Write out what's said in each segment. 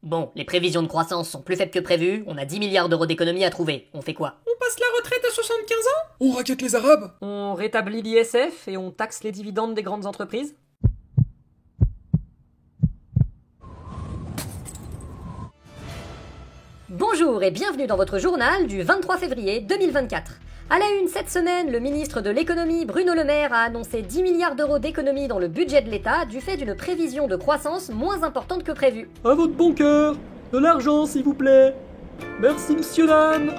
Bon, les prévisions de croissance sont plus faibles que prévu, on a 10 milliards d'euros d'économies à trouver. On fait quoi? On passe la retraite à 75 ans? On raquette les Arabes? On rétablit l'ISF et on taxe les dividendes des grandes entreprises? Bonjour et bienvenue dans votre journal du 23 février 2024. À la une cette semaine, le ministre de l'économie Bruno Le Maire a annoncé 10 milliards d'euros d'économies dans le budget de l'État du fait d'une prévision de croissance moins importante que prévu. À votre bon cœur! De l'argent, s'il vous plaît! Merci, monsieur Dan!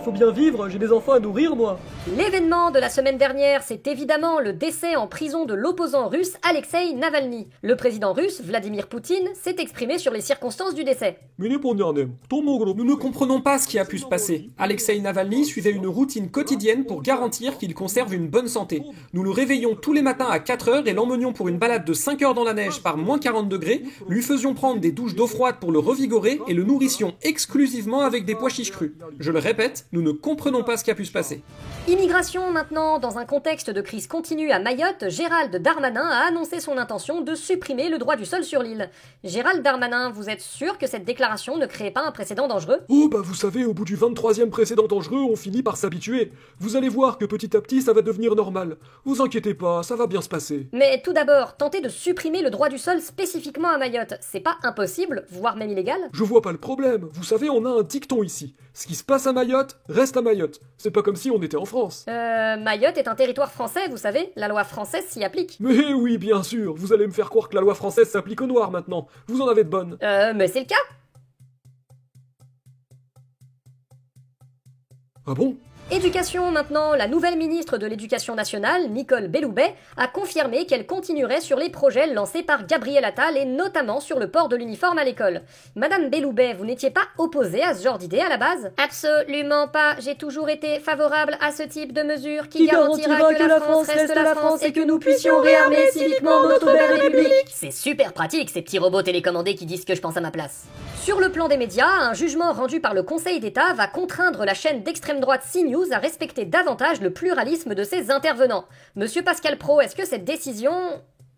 Faut bien vivre, j'ai des enfants à nourrir, moi! L'événement de la semaine dernière, c'est évidemment le décès en prison de l'opposant russe Alexei Navalny. Le président russe, Vladimir Poutine, s'est exprimé sur les circonstances du décès. Nous ne comprenons pas ce qui a pu se passer. Alexei Navalny suivait une routine quotidienne pour garantir qu'il conserve une bonne santé. Nous le réveillions tous les matins à 4 heures et l'emmenions pour une balade de 5 heures dans la neige par moins 40 degrés, lui faisions prendre des douches d'eau froide pour le revigorer et le nourrissions exclusivement avec des pois chiches crus. Je le répète, nous ne comprenons pas ce qui a pu se passer. Immigration maintenant, dans un contexte de crise continue à Mayotte, Gérald Darmanin a annoncé son intention de supprimer le droit du sol sur l'île. Gérald Darmanin, vous êtes sûr que cette déclaration ne crée pas un précédent dangereux? Oh bah vous savez, au bout du 23e précédent dangereux, on finit par s'habituer. Vous allez voir que petit à petit ça va devenir normal. Vous inquiétez pas, ça va bien se passer. Mais tout d'abord, tenter de supprimer le droit du sol spécifiquement à Mayotte, c'est pas impossible, voire même illégal? Je vois pas le problème. Vous savez, on a un dicton ici. Ce qui se passe à Mayotte, reste à Mayotte. C'est pas comme si on était en France. Mayotte est un territoire français, vous savez, la loi française s'y applique. Mais oui, bien sûr, vous allez me faire croire que la loi française s'applique aux Noirs maintenant. Vous en avez de bonnes. Mais c'est le cas. Ah bon? Éducation maintenant, la nouvelle ministre de l'Éducation nationale, Nicole Belloubet, a confirmé qu'elle continuerait sur les projets lancés par Gabriel Attal et notamment sur le port de l'uniforme à l'école. Madame Belloubet, vous n'étiez pas opposée à ce genre d'idée à la base? Absolument pas, j'ai toujours été favorable à ce type de mesure qui garantira que la France reste la France et que nous puissions réarmer civiquement notre belle République. C'est super pratique ces petits robots télécommandés qui disent ce que je pense à ma place. Sur le plan des médias, un jugement rendu par le Conseil d'État va contraindre la chaîne d'extrême droite CNews à respecter davantage le pluralisme de ses intervenants. Monsieur Pascal Praud, est-ce que cette décision...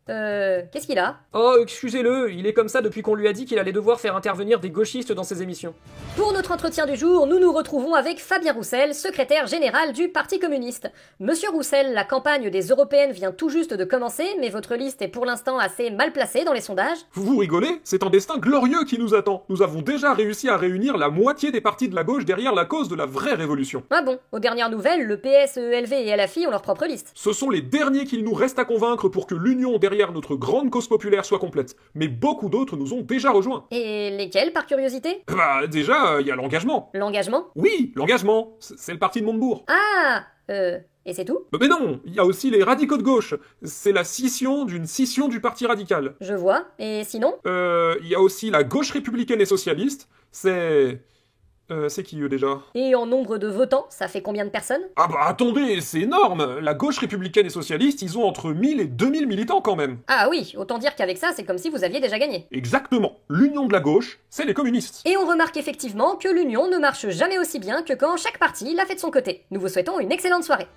qu'est-ce qu'il a? Oh, excusez-le, il est comme ça depuis qu'on lui a dit qu'il allait devoir faire intervenir des gauchistes dans ses émissions. Pour notre entretien du jour, nous nous retrouvons avec Fabien Roussel, secrétaire général du Parti communiste. Monsieur Roussel, la campagne des européennes vient tout juste de commencer, mais votre liste est pour l'instant assez mal placée dans les sondages. Vous rigolez? C'est un destin glorieux qui nous attend. Nous avons déjà réussi à réunir la moitié des partis de la gauche derrière la cause de la vraie révolution. Ah bon, aux dernières nouvelles, le PS, ELV et LFI ont leur propre liste. Ce sont les derniers qu'il nous reste à convaincre pour que l'union derrière notre grande cause populaire soit complète. Mais beaucoup d'autres nous ont déjà rejoints. Et lesquels, par curiosité? Bah déjà, il y a l'engagement. L'engagement? Oui, l'engagement. C'est le parti de Montebourg. Ah, et c'est tout? Mais non, il y a aussi les radicaux de gauche. C'est la scission d'une scission du parti radical. Je vois. Et sinon? Il y a aussi la gauche républicaine et socialiste. C'est qui eux déjà? Et en nombre de votants, ça fait combien de personnes? Ah bah attendez, c'est énorme! La gauche républicaine et socialiste, ils ont entre 1000 et 2000 militants quand même. Ah oui, autant dire qu'avec ça, c'est comme si vous aviez déjà gagné. Exactement. L'union de la gauche, c'est les communistes. Et on remarque effectivement que l'union ne marche jamais aussi bien que quand chaque parti l'a fait de son côté. Nous vous souhaitons une excellente soirée.